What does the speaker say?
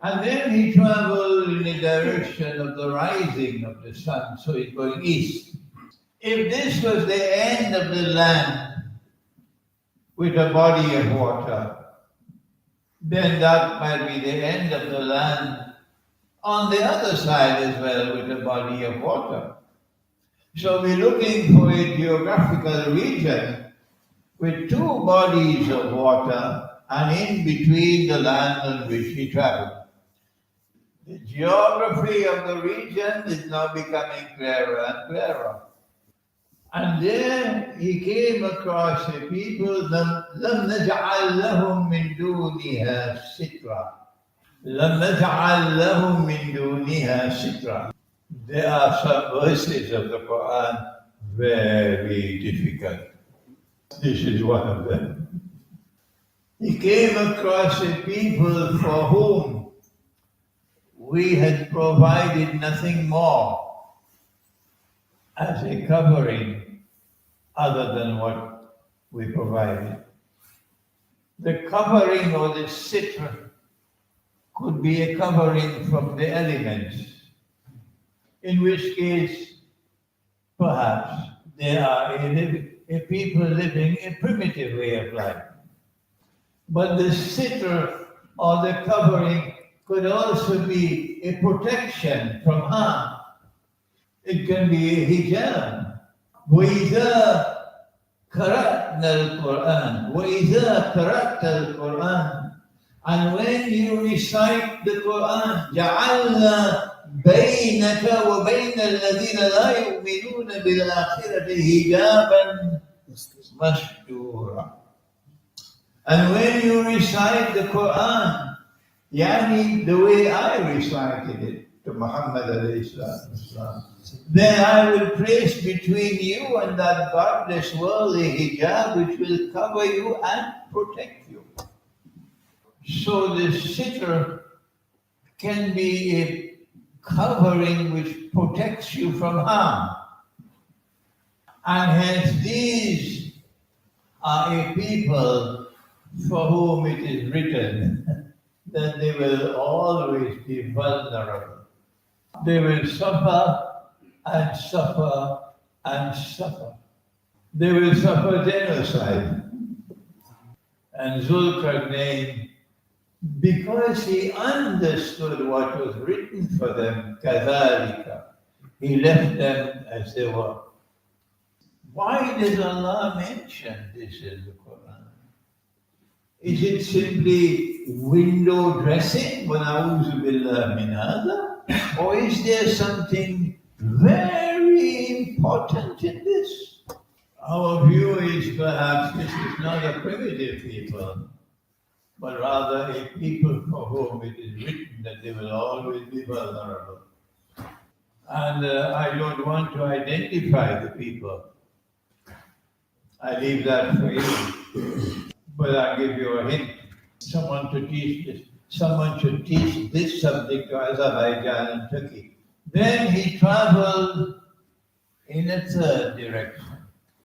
And then he traveled in the direction of the rising of the sun, so he's going east. If this was the end of the land with a body of water, then that might be the end of the land on the other side as well with a body of water. So we're looking for a geographical region with two bodies of water and in between the land on which he traveled. The geography of the region is now becoming clearer and clearer. And there he came across a people, لَمْ نَجْعَلْ لَهُم مِّن دُونِهَا سِتْرًا. لَمْ نَجْعَلْ لَهُم مِّن دُونِهَا سِتْرًا. There are some verses of the Quran very difficult. This is one of them. He came across a people for whom we had provided nothing more as a covering other than what we provided. The covering or the sitr could be a covering from the elements, in which case perhaps they are a people living a primitive way of life. But the sitr or the covering could also be a protection from harm. It can be a hijab. وَإِذَا قَرَأْنَا الْقُرْآنَ وَإِذَا قَرَأْتَ الْقُرْآنَ. And when you recite the Quran, جَعَلْنَا بَيْنَكَ وَبَيْنَ الَّذِينَ لَا يُؤْمِنُونَ بِالْآخِرَةِ حِجَابًا مَسْتُورًا. And when you recite the Quran, yani the way I recited it to Muhammad alayhi salam, then I will place between you and that godless world a hijab which will cover you and protect you. So the sitr can be a covering which protects you from harm. And hence these are a people for whom it is written that they will always be vulnerable. They will suffer and suffer and suffer. They will suffer genocide. And Dhul-Karnejni, because he understood what was written for them, كَذَلِكَ, he left them as they were. Why does Allah mention this in the Quran? Is it simply window dressing, وَنَعُوذُ بِاللَّهِ مِنْ هَذَا? Or is there something very important in this? Our view is perhaps this is not a primitive people, but rather a people for whom it is written that they will always be vulnerable. And I don't want to identify the people. I leave that for you. But I'll give you a hint. Someone should teach this subject to Azerbaijan and Turkey. Then he traveled in a third direction.